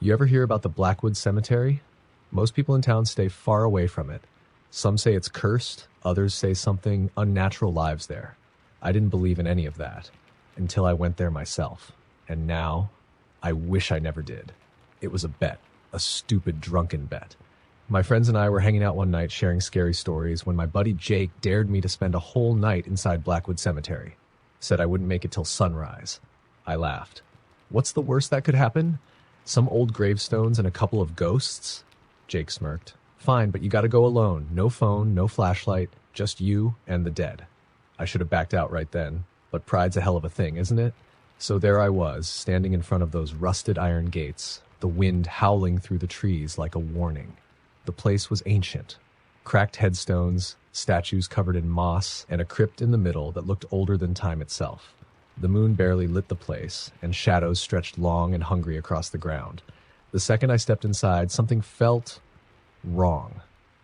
You ever hear about the Blackwood Cemetery? Most people in town stay far away from it. Some say it's cursed, others say something unnatural lives there. I didn't believe in any of that until I went there myself. And now, I wish I never did. It was a bet, a stupid, drunken bet. My friends and I were hanging out one night sharing scary stories when my buddy Jake dared me to spend a whole night inside Blackwood Cemetery. Said I wouldn't make it till sunrise. I laughed. What's the worst that could happen? Some old gravestones and a couple of ghosts? Jake smirked. Fine, but you gotta go alone. No phone, no flashlight, just you and the dead. I should have backed out right then, but pride's a hell of a thing, isn't it? So there I was, standing in front of those rusted iron gates, the wind howling through the trees like a warning. The place was ancient. Cracked headstones, statues covered in moss, and a crypt in the middle that looked older than time itself. The moon barely lit the place, and shadows stretched long and hungry across the ground. The second I stepped inside, something felt wrong.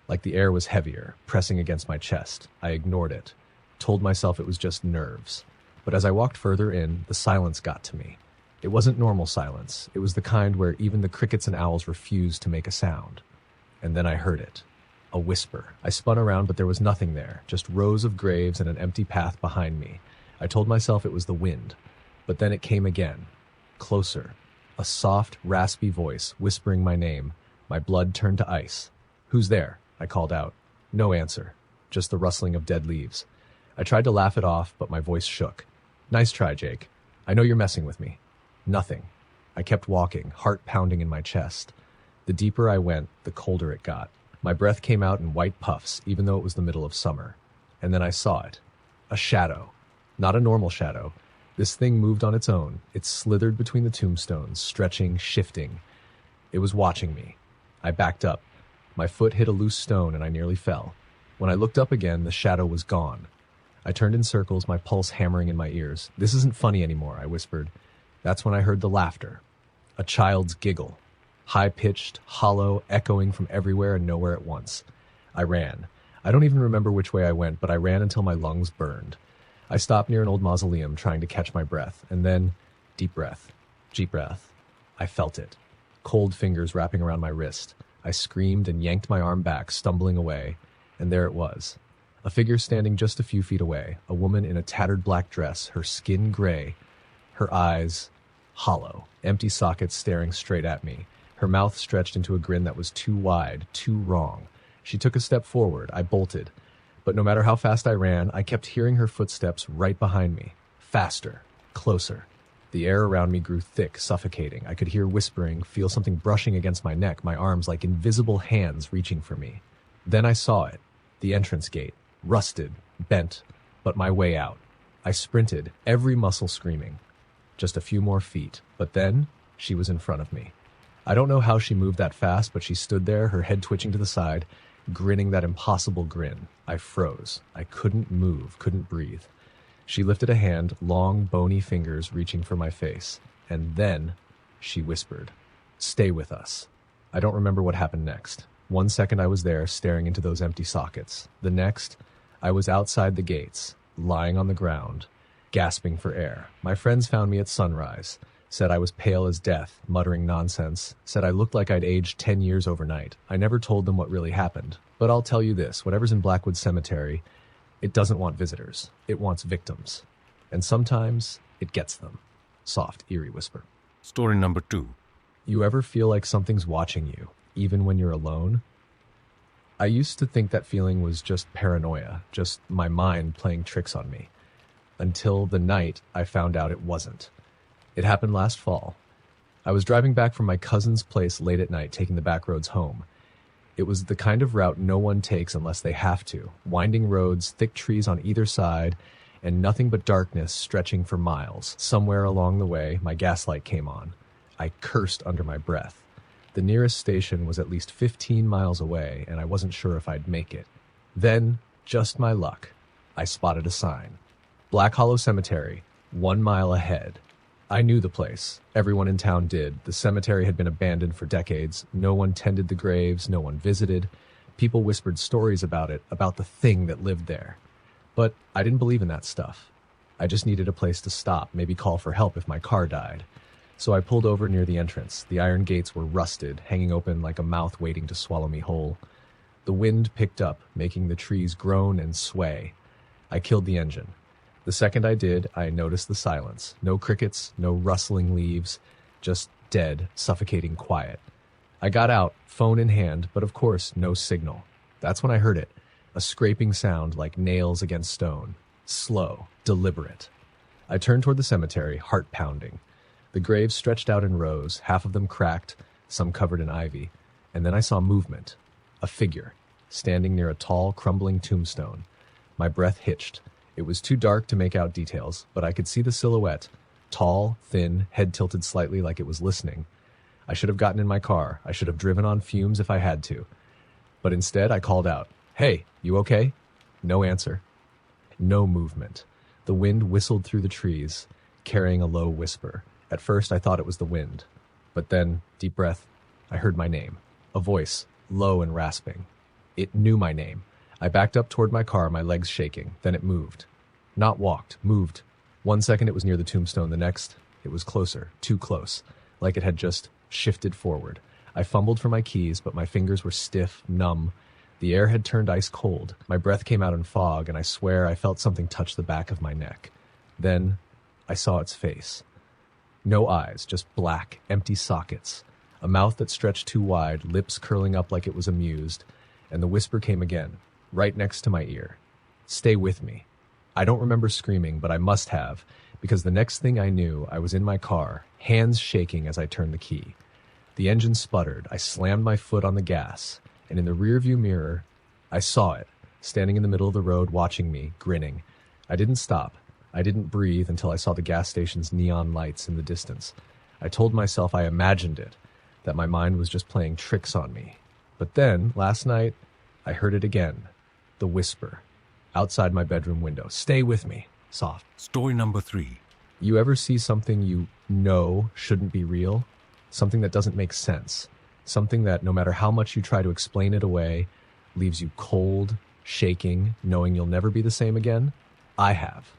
Like the air was heavier, pressing against my chest. I ignored it, told myself it was just nerves. But as I walked further in, the silence got to me. It wasn't normal silence. It was the kind where even the crickets and owls refused to make a sound. And then I heard it. A whisper. I spun around, but there was nothing there, just rows of graves and an empty path behind me. I told myself it was the wind. But then it came again. Closer. A soft, raspy voice whispering my name. My blood turned to ice. Who's there? I called out. No answer. Just the rustling of dead leaves. I tried to laugh it off, but my voice shook. Nice try, Jake. I know you're messing with me. Nothing. I kept walking, heart pounding in my chest. The deeper I went, the colder it got. My breath came out in white puffs, even though it was the middle of summer. And then I saw it. A shadow. Not a normal shadow. This thing moved on its own. It slithered between the tombstones, stretching, shifting. It was watching me. I backed up. My foot hit a loose stone and I nearly fell. When I looked up again, the shadow was gone. I turned in circles, my pulse hammering in my ears. This isn't funny anymore, I whispered. That's when I heard the laughter. A child's giggle. High-pitched, hollow, echoing from everywhere and nowhere at once. I ran. I don't even remember which way I went, but I ran until my lungs burned. I stopped near an old mausoleum, trying to catch my breath, and then, deep breath, deep breath. I felt it. Cold fingers wrapping around my wrist. I screamed and yanked my arm back, stumbling away, and there it was. A figure standing just a few feet away, a woman in a tattered black dress, her skin gray, her eyes hollow, empty sockets staring straight at me. Her mouth stretched into a grin that was too wide, too wrong. She took a step forward. I bolted. But no matter how fast I ran, I kept hearing her footsteps right behind me. Faster. Closer. The air around me grew thick, suffocating. I could hear whispering, feel something brushing against my neck, my arms like invisible hands reaching for me. Then I saw it. The entrance gate. Rusted. Bent. But my way out. I sprinted, every muscle screaming. Just a few more feet. But then, she was in front of me. I don't know how she moved that fast, but she stood there, her head twitching to the side, grinning that impossible grin. I froze. I couldn't move, couldn't breathe. She lifted a hand, long, bony fingers reaching for my face. And then she whispered, "Stay with us." I don't remember what happened next. 1 second I was there, staring into those empty sockets. The next, I was outside the gates, lying on the ground, gasping for air. My friends found me at sunrise. Said I was pale as death, muttering nonsense. Said I looked like I'd aged 10 years overnight. I never told them what really happened. But I'll tell you this, whatever's in Blackwood Cemetery, it doesn't want visitors. It wants victims. And sometimes it gets them. Soft, eerie whisper. Story number 2. You ever feel like something's watching you, even when you're alone? I used to think that feeling was just paranoia, just my mind playing tricks on me. Until the night I found out it wasn't. It happened last fall. I was driving back from my cousin's place late at night, taking the back roads home. It was the kind of route no one takes unless they have to. Winding roads, thick trees on either side, and nothing but darkness stretching for miles. Somewhere along the way, my gaslight came on. I cursed under my breath. The nearest station was at least 15 miles away, and I wasn't sure if I'd make it. Then, just my luck, I spotted a sign. Black Hollow Cemetery, 1 mile ahead. I knew the place. Everyone in town did. The cemetery had been abandoned for decades. No one tended the graves. No one visited. People whispered stories about it, about the thing that lived there. But I didn't believe in that stuff. I just needed a place to stop, maybe call for help if my car died. So I pulled over near the entrance. The iron gates were rusted, hanging open like a mouth waiting to swallow me whole. The wind picked up, making the trees groan and sway. I killed the engine. The second I did, I noticed the silence. No crickets, no rustling leaves, just dead, suffocating quiet. I got out, phone in hand, but of course, no signal. That's when I heard it, a scraping sound like nails against stone. Slow, deliberate. I turned toward the cemetery, heart pounding. The graves stretched out in rows, half of them cracked, some covered in ivy. And then I saw movement. A figure, standing near a tall, crumbling tombstone. My breath hitched. It was too dark to make out details, but I could see the silhouette. Tall, thin, head tilted slightly like it was listening. I should have gotten in my car. I should have driven on fumes if I had to. But instead, I called out, "Hey, you okay?" No answer. No movement. The wind whistled through the trees, carrying a low whisper. At first, I thought it was the wind. But then, deep breath, I heard my name. A voice, low and rasping. It knew my name. I backed up toward my car, my legs shaking. Then it moved. Not walked, moved. 1 second it was near the tombstone, the next it was closer, too close, like it had just shifted forward. I fumbled for my keys, but my fingers were stiff, numb. The air had turned ice cold. My breath came out in fog, and I swear I felt something touch the back of my neck. Then I saw its face. No eyes, just black, empty sockets. A mouth that stretched too wide, lips curling up like it was amused, and the whisper came again, right next to my ear. "Stay with me." I don't remember screaming, but I must have, because the next thing I knew, I was in my car, hands shaking as I turned the key. The engine sputtered. I slammed my foot on the gas, and in the rearview mirror, I saw it, standing in the middle of the road watching me, grinning. I didn't stop. I didn't breathe until I saw the gas station's neon lights in the distance. I told myself I imagined it, that my mind was just playing tricks on me. But then, last night, I heard it again. The whisper. Outside my bedroom window. "Stay with me." Soft. Story number 3. You ever see something you know shouldn't be real? Something that doesn't make sense. Something that, no matter how much you try to explain it away, leaves you cold, shaking, knowing you'll never be the same again? I have.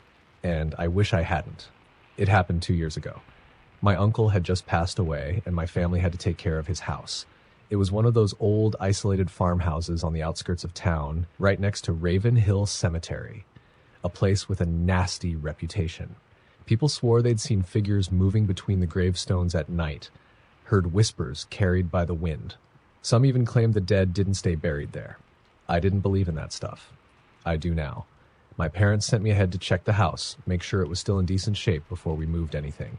And I wish I hadn't. It happened 2 years ago. My uncle had just passed away, and my family had to take care of his house. It was one of those old, isolated farmhouses on the outskirts of town, right next to Raven Hill Cemetery, a place with a nasty reputation. People swore they'd seen figures moving between the gravestones at night, heard whispers carried by the wind. Some even claimed the dead didn't stay buried there. I didn't believe in that stuff. I do now. My parents sent me ahead to check the house, make sure it was still in decent shape before we moved anything.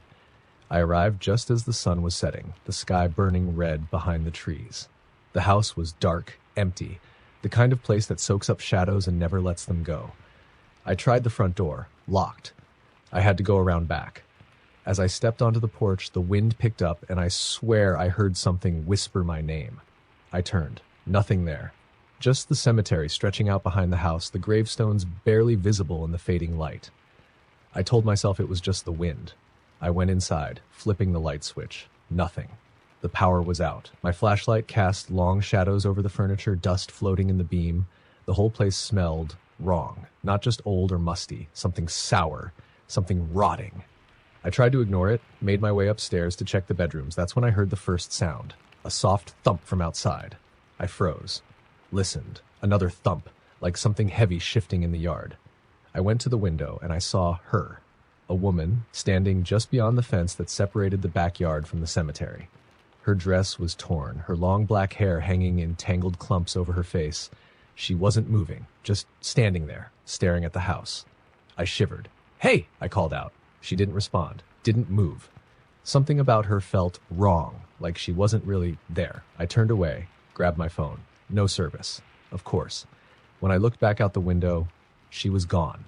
I arrived just as the sun was setting, the sky burning red behind the trees. The house was dark, empty, the kind of place that soaks up shadows and never lets them go. I tried the front door, locked. I had to go around back. As I stepped onto the porch, the wind picked up, and I swear I heard something whisper my name. I turned. Nothing there. Just the cemetery stretching out behind the house, the gravestones barely visible in the fading light. I told myself it was just the wind. I went inside, flipping the light switch. Nothing. The power was out. My flashlight cast long shadows over the furniture, dust floating in the beam. The whole place smelled wrong. Not just old or musty, something sour, something rotting. I tried to ignore it, made my way upstairs to check the bedrooms. That's when I heard the first sound. A soft thump from outside. I froze. Listened. Another thump, like something heavy shifting in the yard. I went to the window and I saw her. A woman, standing just beyond the fence that separated the backyard from the cemetery. Her dress was torn, her long black hair hanging in tangled clumps over her face. She wasn't moving, just standing there, staring at the house. I shivered. "Hey!" I called out. She didn't respond, didn't move. Something about her felt wrong, like she wasn't really there. I turned away, grabbed my phone. No service. Of course. When I looked back out the window, she was gone.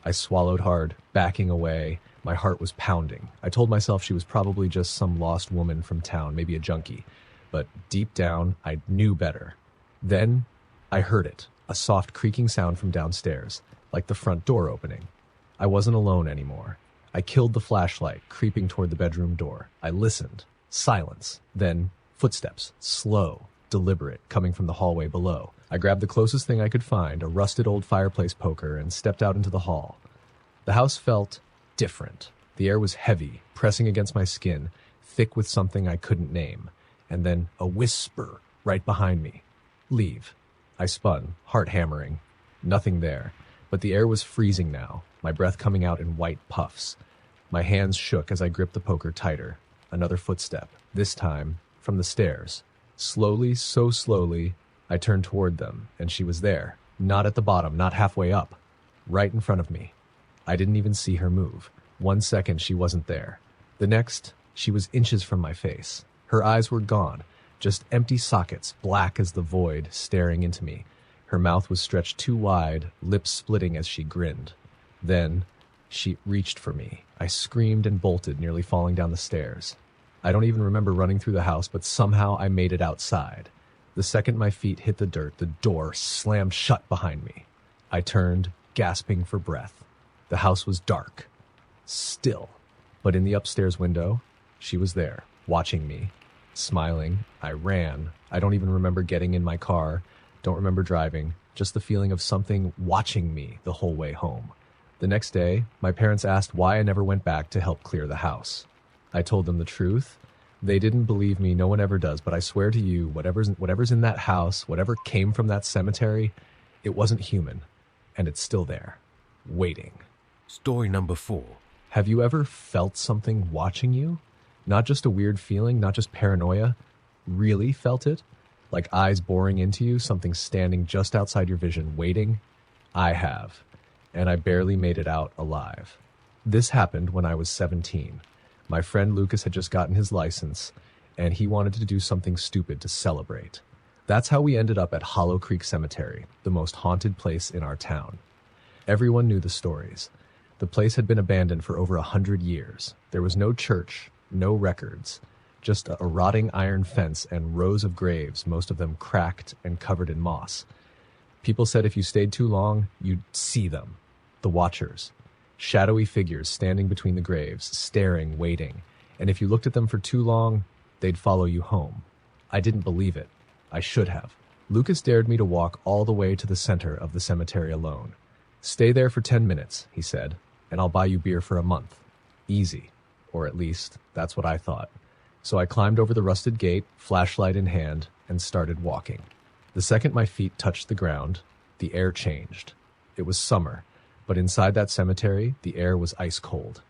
I swallowed hard, backing away. My heart was pounding. I told myself she was probably just some lost woman from town, maybe a junkie. But deep down, I knew better. Then I heard it, a soft creaking sound from downstairs, like the front door opening. I wasn't alone anymore. I killed the flashlight, creeping toward the bedroom door. I listened. Silence. Then footsteps, slow, deliberate, coming from the hallway below. I grabbed the closest thing I could find, a rusted old fireplace poker, and stepped out into the hall. The house felt different. The air was heavy, pressing against my skin, thick with something I couldn't name, and then a whisper right behind me. Leave. I spun, heart hammering. Nothing there, but the air was freezing now, my breath coming out in white puffs. My hands shook as I gripped the poker tighter. Another footstep, this time from the stairs. Slowly, so slowly, I turned toward them, and she was there. Not at the bottom, not halfway up. Right in front of me. I didn't even see her move. 1 second, she wasn't there. The next, she was inches from my face. Her eyes were gone, just empty sockets, black as the void, staring into me. Her mouth was stretched too wide, lips splitting as she grinned. Then, she reached for me. I screamed and bolted, nearly falling down the stairs. I don't even remember running through the house, but somehow I made it outside. The second my feet hit the dirt, the door slammed shut behind me. I turned, gasping for breath. The house was dark. Still. But in the upstairs window, she was there, watching me. Smiling, I ran. I don't even remember getting in my car. Don't remember driving. Just the feeling of something watching me the whole way home. The next day, my parents asked why I never went back to help clear the house. I told them the truth. They didn't believe me. No one ever does. But I swear to you, whatever's in that house, whatever came from that cemetery, it wasn't human. And it's still there, waiting. Story number 4. Have you ever felt something watching you? Not just a weird feeling, not just paranoia. Really felt it? Like eyes boring into you, something standing just outside your vision, waiting? I have. And I barely made it out alive. This happened when I was 17. My friend Lucas had just gotten his license, and he wanted to do something stupid to celebrate. That's how we ended up at Hollow Creek Cemetery, the most haunted place in our town. Everyone knew the stories. The place had been abandoned for over 100 years. There was no church, no records, just a rotting iron fence and rows of graves, most of them cracked and covered in moss. People said if you stayed too long, you'd see them, the watchers. Shadowy figures standing between the graves, staring, waiting. And if you looked at them for too long, they'd follow you home. I didn't believe it. I should have. Lucas dared me to walk all the way to the center of the cemetery alone. Stay there for 10 minutes, he said, and I'll buy you beer for a month. Easy. Or at least, that's what I thought. So I climbed over the rusted gate, flashlight in hand, and started walking. The second my feet touched the ground, the air changed. It was summer, but inside that cemetery, the air was ice cold.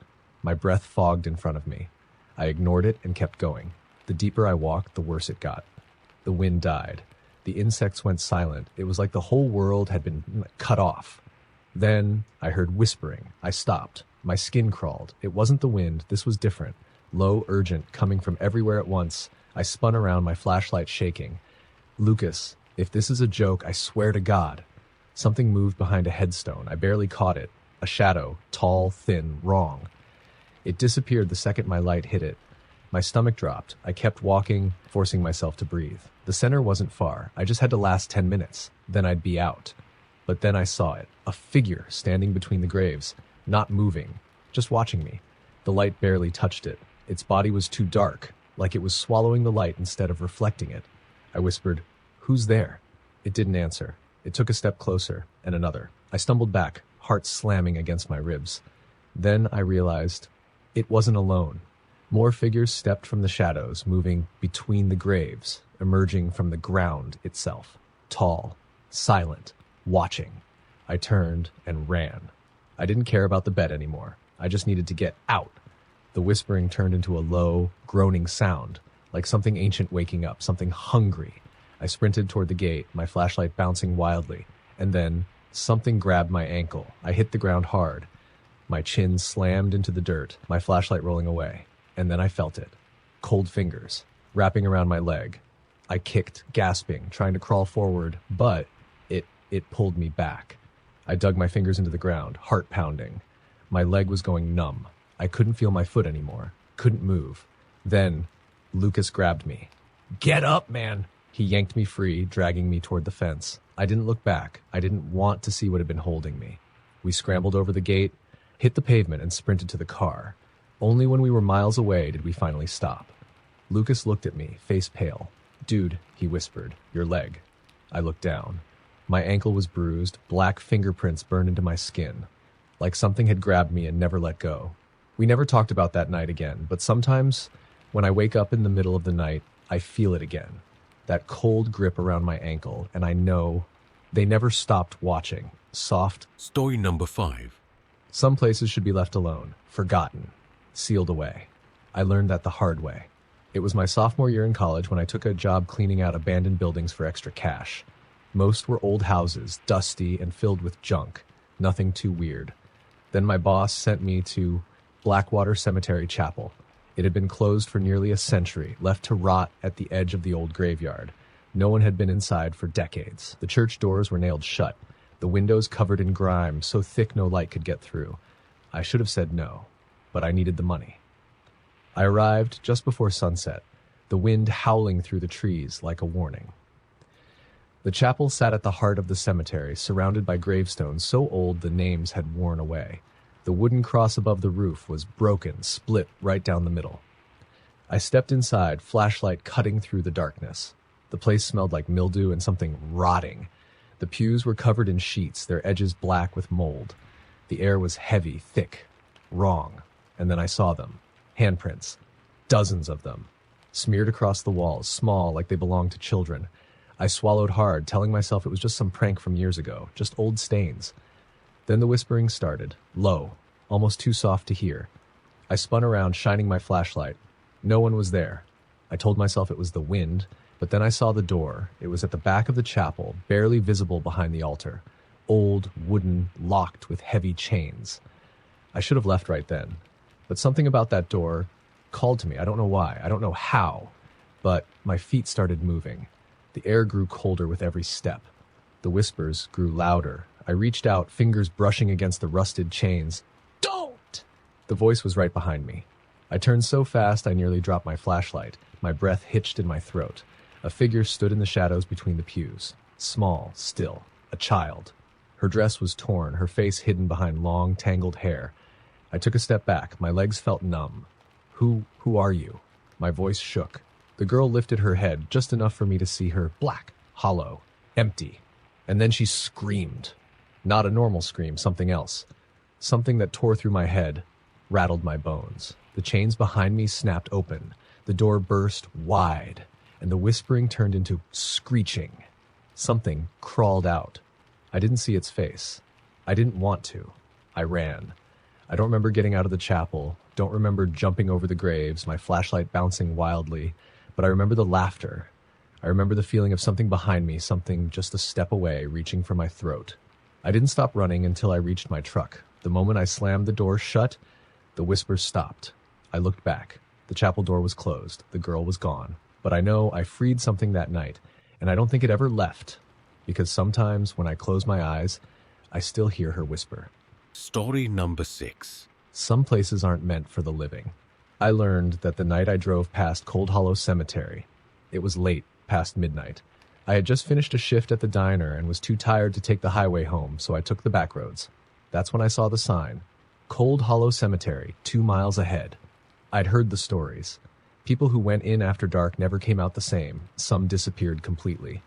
My breath fogged in front of me. I ignored it and kept going. The deeper I walked, the worse it got. The wind died. The insects went silent. It was like the whole world had been cut off. Then I heard whispering. I stopped. My skin crawled. It wasn't the wind. This was different. Low, urgent, coming from everywhere at once. I spun around, my flashlight shaking. Lucas, if this is a joke, I swear to God. Something moved behind a headstone. I barely caught it. A shadow, tall, thin, wrong. It disappeared the second my light hit it. My stomach dropped. I kept walking, forcing myself to breathe. The center wasn't far. I just had to last 10 minutes. Then I'd be out. But then I saw it. A figure standing between the graves. Not moving. Just watching me. The light barely touched it. Its body was too dark, like it was swallowing the light instead of reflecting it. I whispered, "Who's there?" It didn't answer. It took a step closer, and another. I stumbled back, heart slamming against my ribs. Then I realized it wasn't alone. More figures stepped from the shadows, moving between the graves, emerging from the ground itself. Tall, silent, watching. I turned and ran. I didn't care about the bed anymore. I just needed to get out. The whispering turned into a low, groaning sound, like something ancient waking up, something hungry. I sprinted toward the gate, my flashlight bouncing wildly, and then something grabbed my ankle. I hit the ground hard. My chin slammed into the dirt, my flashlight rolling away, and then I felt it. Cold fingers, wrapping around my leg. I kicked, gasping, trying to crawl forward, but it pulled me back. I dug my fingers into the ground, heart pounding. My leg was going numb. I couldn't feel my foot anymore, couldn't move. Then Lucas grabbed me. "Get up, man!" He yanked me free, dragging me toward the fence. I didn't look back. I didn't want to see what had been holding me. We scrambled over the gate, hit the pavement, and sprinted to the car. Only when we were miles away did we finally stop. Lucas looked at me, face pale. "Dude," he whispered, "your leg." I looked down. My ankle was bruised, black fingerprints burned into my skin, like something had grabbed me and never let go. We never talked about that night again, but sometimes When I wake up in the middle of the night, I feel it again. That cold grip around my ankle, and I know they never stopped watching. Soft. Story number 5. Some places should be left alone, forgotten, sealed away. I learned that the hard way. It was my sophomore year in college when I took a job cleaning out abandoned buildings for extra cash. Most were old houses, dusty and filled with junk. Nothing too weird. Then my boss sent me to Blackwater Cemetery Chapel. It had been closed for nearly a century, left to rot at the edge of the old graveyard. No one had been inside for decades. The church doors were nailed shut, the windows covered in grime, so thick no light could get through. I should have said no, but I needed the money. I arrived just before sunset, the wind howling through the trees like a warning. The chapel sat at the heart of the cemetery, surrounded by gravestones so old the names had worn away. The wooden cross above the roof was broken, split right down the middle. I stepped inside, flashlight cutting through the darkness. The place smelled like mildew and something rotting. The pews were covered in sheets, their edges black with mold. The air was heavy, thick, wrong. And then I saw them. Handprints. Dozens of them. Smeared across the walls, small like they belonged to children. I swallowed hard, telling myself it was just some prank from years ago, just old stains. Then the whispering started, low, almost too soft to hear. I spun around, shining my flashlight. No one was there. I told myself it was the wind, but then I saw the door. It was at the back of the chapel, barely visible behind the altar. Old, wooden, locked with heavy chains. I should have left right then, but something about that door called to me. I don't know why. I don't know how, but my feet started moving. The air grew colder with every step. The whispers grew louder. I reached out, fingers brushing against the rusted chains. Don't! The voice was right behind me. I turned so fast I nearly dropped my flashlight. My breath hitched in my throat. A figure stood in the shadows between the pews. Small, still, a child. Her dress was torn, her face hidden behind long, tangled hair. I took a step back. My legs felt numb. Who are you? My voice shook. The girl lifted her head, just enough for me to see her black, hollow, empty. And then she screamed. Not a normal scream, something else. Something that tore through my head, rattled my bones. The chains behind me snapped open. The door burst wide, and the whispering turned into screeching. Something crawled out. I didn't see its face. I didn't want to. I ran. I don't remember getting out of the chapel, don't remember jumping over the graves, my flashlight bouncing wildly, but I remember the laughter. I remember the feeling of something behind me, something just a step away, reaching for my throat. I didn't stop running until I reached my truck. The moment I slammed the door shut, the whispers stopped. I looked back. The chapel door was closed. The girl was gone. But I know I freed something that night, and I don't think it ever left, because sometimes when I close my eyes, I still hear her whisper. Story number 6. Some places aren't meant for the living. I learned that the night I drove past Cold Hollow Cemetery. It was late, past midnight. I had just finished a shift at the diner and was too tired to take the highway home, so I took the back roads. That's when I saw the sign. Cold Hollow Cemetery, 2 miles ahead. I'd heard the stories. People who went in after dark never came out the same. Some disappeared completely.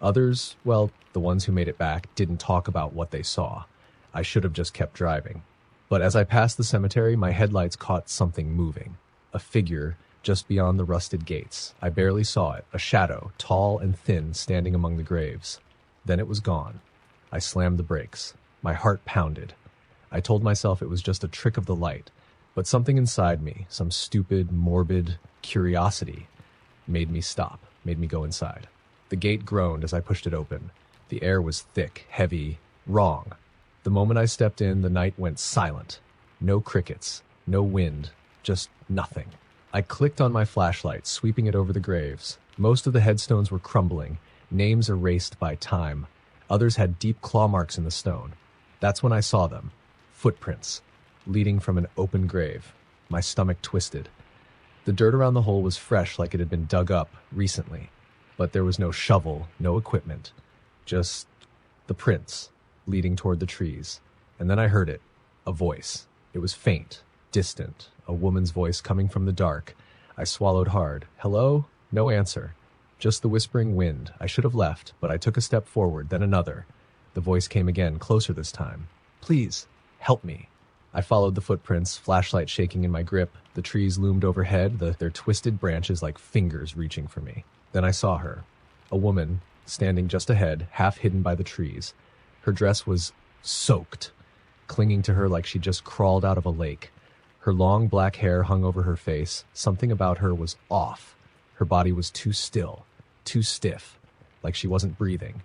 Others, well, the ones who made it back, didn't talk about what they saw. I should have just kept driving. But as I passed the cemetery, my headlights caught something moving. A figure just beyond the rusted gates. I barely saw it, a shadow, tall and thin, standing among the graves. Then it was gone. I slammed the brakes. My heart pounded. I told myself it was just a trick of the light, but something inside me, some stupid, morbid curiosity, made me stop, made me go inside. The gate groaned as I pushed it open. The air was thick, heavy, wrong. The moment I stepped in, the night went silent. No crickets, no wind, just nothing. I clicked on my flashlight, sweeping it over the graves. Most of the headstones were crumbling, names erased by time. Others had deep claw marks in the stone. That's when I saw them. Footprints, leading from an open grave. My stomach twisted. The dirt around the hole was fresh, like it had been dug up recently. But there was no shovel, no equipment. Just the prints, leading toward the trees. And then I heard it. A voice. It was faint, distant, a woman's voice coming from the dark. I swallowed hard. Hello? No answer. Just the whispering wind. I should have left, but I took a step forward, then another. The voice came again, closer this time. Please, help me. I followed the footprints, flashlight shaking in my grip. The trees loomed overhead, their twisted branches like fingers reaching for me. Then I saw her, a woman standing just ahead, half hidden by the trees. Her dress was soaked, clinging to her like she just crawled out of a lake. Her long black hair hung over her face. Something about her was off. Her body was too still, too stiff, like she wasn't breathing.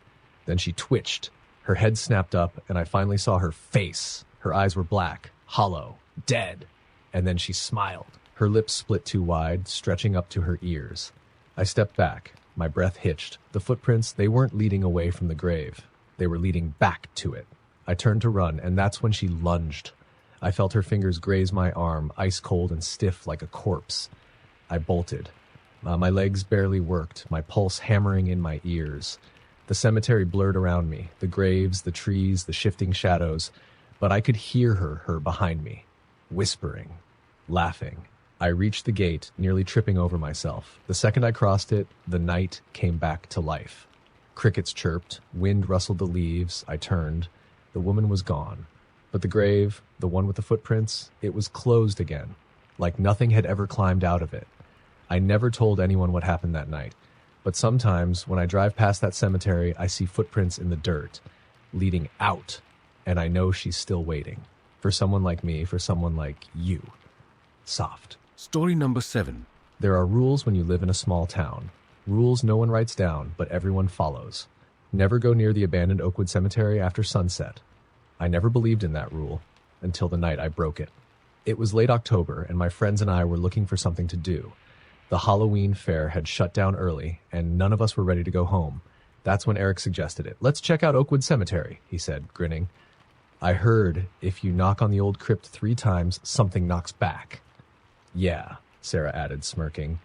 Then she twitched. Her head snapped up, and I finally saw her face. Her eyes were black, hollow, dead. And then she smiled. Her lips split too wide, stretching up to her ears. I stepped back. My breath hitched. The footprints, they weren't leading away from the grave. They were leading back to it. I turned to run, and that's when she lunged. I felt her fingers graze my arm, ice cold and stiff like a corpse. I bolted. My legs barely worked, my pulse hammering in my ears. The cemetery blurred around me, the graves, the trees, the shifting shadows. But I could hear her behind me, whispering, laughing. I reached the gate, nearly tripping over myself. The second I crossed it, the night came back to life. Crickets chirped, wind rustled the leaves. I turned. The woman was gone. But the grave, the one with the footprints, it was closed again, like nothing had ever climbed out of it. I never told anyone what happened that night, but sometimes when I drive past that cemetery, I see footprints in the dirt, leading out, and I know she's still waiting. For someone like me, for someone like you. Soft. Story number 7. There are rules when you live in a small town. Rules no one writes down, but everyone follows. Never go near the abandoned Oakwood Cemetery after sunset. I never believed in that rule until the night I broke it. It was late October, and my friends and I were looking for something to do. The Halloween fair had shut down early, and none of us were ready to go home. That's when Eric suggested it. "Let's check out Oakwood Cemetery," he said, grinning. I heard, if you knock on the old crypt 3 times, something knocks back. "Yeah," Sarah added, smirking.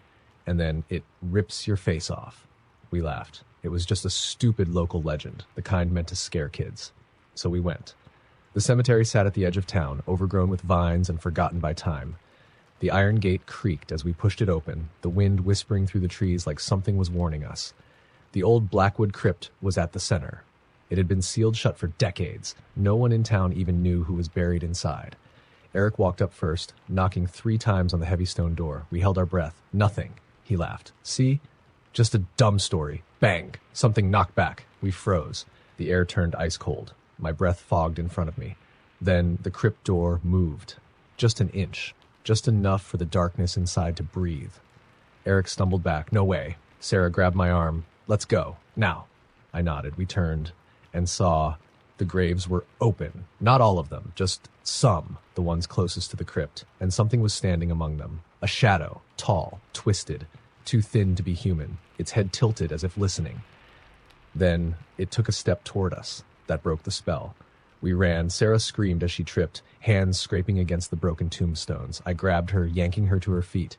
"And then it rips your face off." We laughed. It was just a stupid local legend, the kind meant to scare kids. So we went. The cemetery sat at the edge of town, overgrown with vines and forgotten by time. The iron gate creaked as we pushed it open, the wind whispering through the trees like something was warning us. The old Blackwood crypt was at the center. It had been sealed shut for decades. No one in town even knew who was buried inside. Eric walked up first, knocking 3 times on the heavy stone door. We held our breath. Nothing. He laughed. "See? Just a dumb story. Bang! Something knocked back." We froze. The air turned ice cold. My breath fogged in front of me. Then the crypt door moved. Just an inch. Just enough for the darkness inside to breathe. Eric stumbled back. "No way." Sarah grabbed my arm. "Let's go. Now." I nodded. We turned and saw the graves were open. Not all of them, just some, the ones closest to the crypt, and something was standing among them. A shadow, tall, twisted, too thin to be human, its head tilted as if listening. Then it took a step toward us. That broke the spell. We ran. Sarah screamed as she tripped, hands scraping against the broken tombstones. I grabbed her, yanking her to her feet.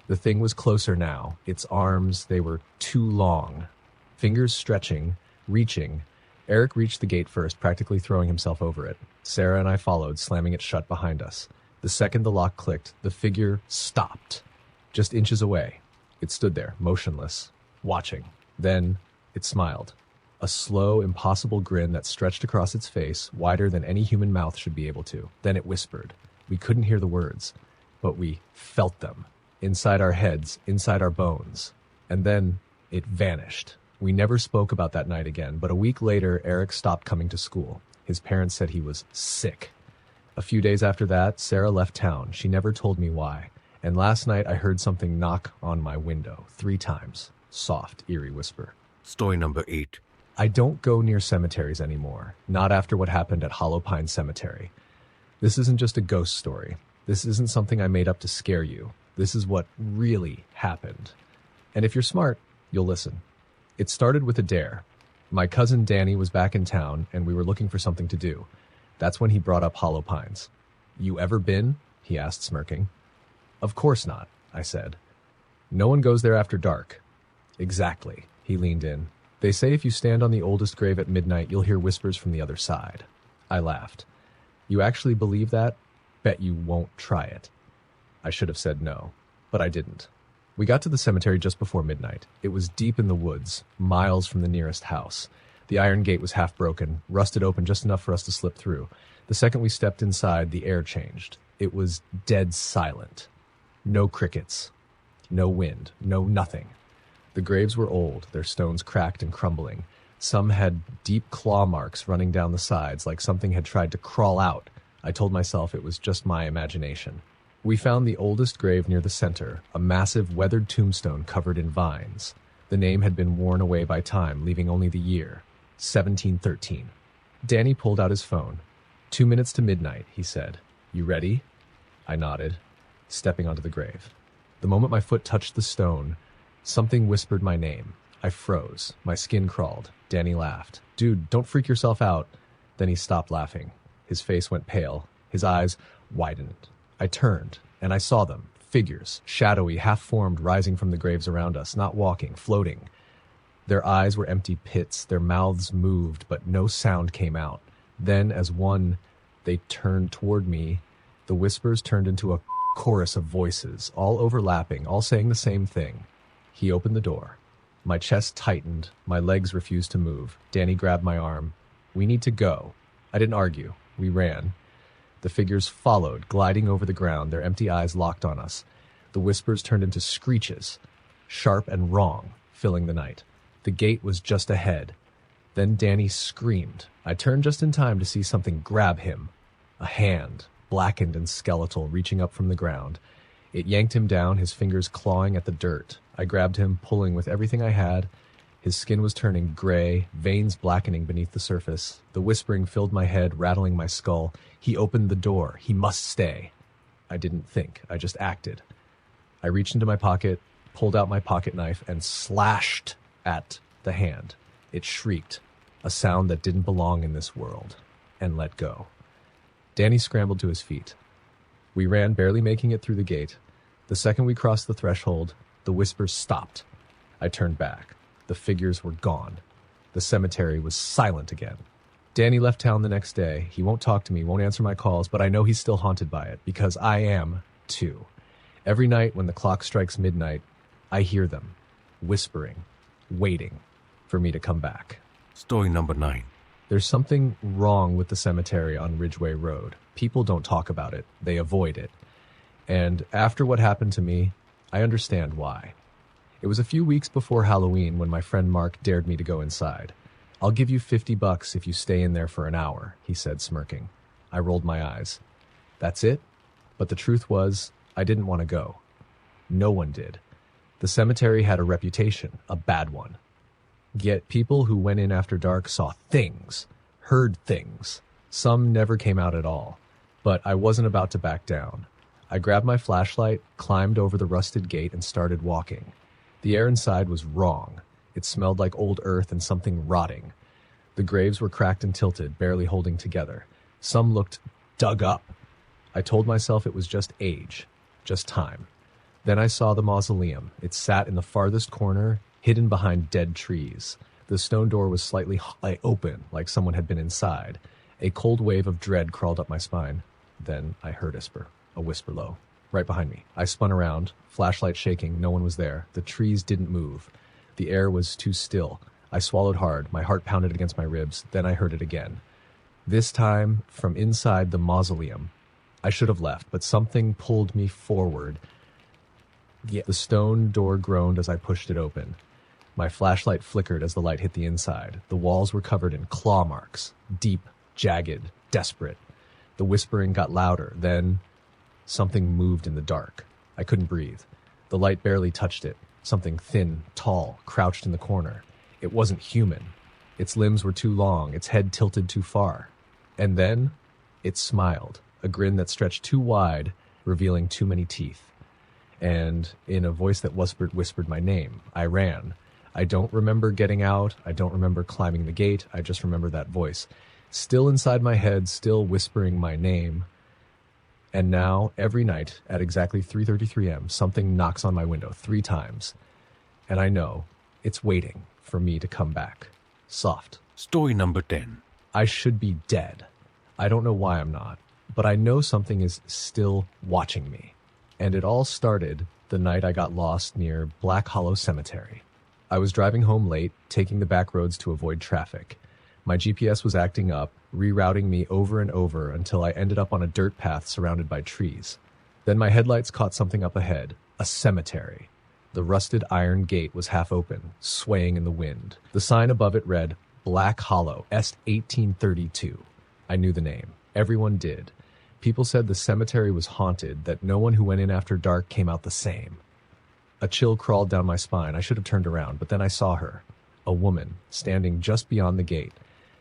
The thing was closer now. Its arms, they were too long. Fingers stretching, reaching. Eric reached the gate first, practically throwing himself over it. Sarah and I followed, slamming it shut behind us. The second the lock clicked, the figure stopped. Just inches away. It stood there, motionless, watching. Then it smiled. A slow, impossible grin that stretched across its face, wider than any human mouth should be able to. Then it whispered. We couldn't hear the words, but we felt them. Inside our heads, inside our bones. And then it vanished. We never spoke about that night again, but a week later, Eric stopped coming to school. His parents said he was sick. A few days after that, Sarah left town. She never told me why. And last night, I heard something knock on my window 3 times. Soft, eerie whisper. Story number 8. I don't go near cemeteries anymore. Not after what happened at Hollow Pine Cemetery. This isn't just a ghost story. This isn't something I made up to scare you. This is what really happened. And if you're smart, you'll listen. It started with a dare. My cousin Danny was back in town, and we were looking for something to do. That's when he brought up Hollow Pines. "You ever been?" he asked, smirking. "Of course not," I said. "No one goes there after dark." "Exactly," he leaned in. "They say if you stand on the oldest grave at midnight, you'll hear whispers from the other side." I laughed. "You actually believe that? Bet you won't try it." I should have said no, but I didn't. We got to the cemetery just before midnight. It was deep in the woods, miles from the nearest house. The iron gate was half broken, rusted open just enough for us to slip through. The second we stepped inside, the air changed. It was dead silent. No crickets, no wind, no nothing. The graves were old, their stones cracked and crumbling. Some had deep claw marks running down the sides, like something had tried to crawl out. I told myself it was just my imagination. We found the oldest grave near the center, a massive weathered tombstone covered in vines. The name had been worn away by time, leaving only the year, 1713. Danny pulled out his phone. 2 minutes to midnight, he said. You ready? I nodded, stepping onto the grave. The moment my foot touched the stone, something whispered my name. I froze. My skin crawled. Danny laughed. Dude, don't freak yourself out. Then he stopped laughing. His face went pale. His eyes widened. I turned, and I saw them. Figures, shadowy, half-formed, rising from the graves around us, not walking, floating. Their eyes were empty pits. Their mouths moved, but no sound came out. Then, as one, they turned toward me. The whispers turned into a chorus of voices, all overlapping, all saying the same thing. He opened the door. My chest tightened. My legs refused to move. Danny grabbed my arm. We need to go. I didn't argue. We ran. The figures followed, gliding over the ground, their empty eyes locked on us. The whispers turned into screeches, sharp and wrong, filling the night. The gate was just ahead. Then Danny screamed. I turned just in time to see something grab him. A hand, blackened and skeletal, reaching up from the ground. It yanked him down, his fingers clawing at the dirt. I grabbed him, pulling with everything I had. His skin was turning gray, veins blackening beneath the surface. The whispering filled my head, rattling my skull. He opened the door. He must stay. I didn't think. I just acted. I reached into my pocket, pulled out my pocket knife, and slashed at the hand. It shrieked, a sound that didn't belong in this world, and let go. Danny scrambled to his feet. We ran, barely making it through the gate. The second we crossed the threshold, the whispers stopped. I turned back. The figures were gone. The cemetery was silent again. Danny left town the next day. He won't talk to me, won't answer my calls, but I know he's still haunted by it, because I am, too. Every night when the clock strikes midnight, I hear them, whispering, waiting for me to come back. Story number 9. There's something wrong with the cemetery on Ridgeway Road. People don't talk about it. They avoid it. And after what happened to me, I understand why. It was a few weeks before Halloween when my friend Mark dared me to go inside. I'll give you $50 if you stay in there for an hour, he said, smirking. I rolled my eyes. That's it? But the truth was, I didn't want to go. No one did. The cemetery had a reputation, a bad one. Yet people who went in after dark saw things, heard things. Some never came out at all. But I wasn't about to back down. I grabbed my flashlight, climbed over the rusted gate, and started walking. The air inside was wrong. It smelled like old earth and something rotting. The graves were cracked and tilted, barely holding together. Some looked dug up. I told myself it was just age, just time. Then I saw the mausoleum. It sat in the farthest corner, hidden behind dead trees. The stone door was slightly open, like someone had been inside. A cold wave of dread crawled up my spine. Then I heard a whisper low, right behind me. I spun around, flashlight shaking. No one was there. The trees didn't move. The air was too still. I swallowed hard. My heart pounded against my ribs. Then I heard it again. This time, from inside the mausoleum. I should have left, but something pulled me forward. The stone door groaned as I pushed it open. My flashlight flickered as the light hit the inside. The walls were covered in claw marks, deep, jagged, desperate. The whispering got louder. Then something moved in the dark. I couldn't breathe. The light barely touched it. Something thin, tall, crouched in the corner. It wasn't human. Its limbs were too long, its head tilted too far. And then it smiled, a grin that stretched too wide, revealing too many teeth. And in a voice that whispered my name, I ran. I don't remember getting out. I don't remember climbing the gate. I just remember that voice, still inside my head, still whispering my name. And now, every night, at exactly 3:33 a.m., something knocks on my window 3 times. And I know it's waiting for me to come back. Soft. Story number 10. I should be dead. I don't know why I'm not, but I know something is still watching me. And it all started the night I got lost near Black Hollow Cemetery. I was driving home late, taking the back roads to avoid traffic. My GPS was acting up, rerouting me over and over until I ended up on a dirt path surrounded by trees. Then my headlights caught something up ahead, a cemetery. The rusted iron gate was half open, swaying in the wind. The sign above it read, Black Hollow, Est 1832. I knew the name. Everyone did. People said the cemetery was haunted, that no one who went in after dark came out the same. A chill crawled down my spine. I should have turned around, but then I saw her. A woman, standing just beyond the gate.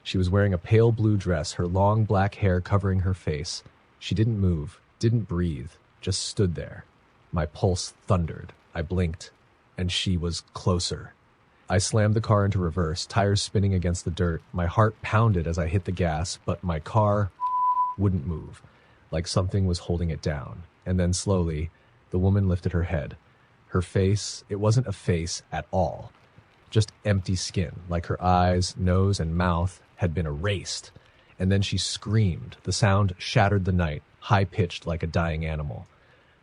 She was wearing a pale blue dress, her long black hair covering her face. She didn't move, didn't breathe, just stood there. My pulse thundered. I blinked, and she was closer. I slammed the car into reverse, tires spinning against the dirt. My heart pounded as I hit the gas, but my car wouldn't move, like something was holding it down. And then slowly, the woman lifted her head. Her face, it wasn't a face at all. Just empty skin, like her eyes, nose, and mouth had been erased. And then she screamed. The sound shattered the night, high-pitched like a dying animal.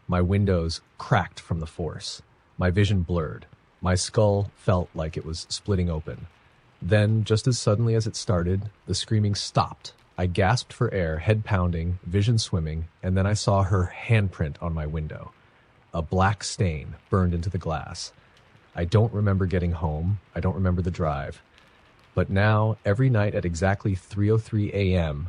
My windows cracked from the force. My vision blurred. My skull felt like it was splitting open. Then, just as suddenly as it started, the screaming stopped. I gasped for air, head pounding, vision swimming, and then I saw her handprint on my window. A black stain burned into the glass. I don't remember getting home. I don't remember the drive. But now, every night at exactly 3:03 a.m.,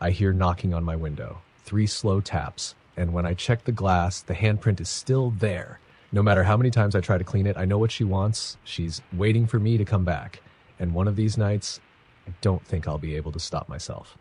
I hear knocking on my window. 3 slow taps. And when I check the glass, the handprint is still there. No matter how many times I try to clean it, I know what she wants. She's waiting for me to come back. And one of these nights, I don't think I'll be able to stop myself.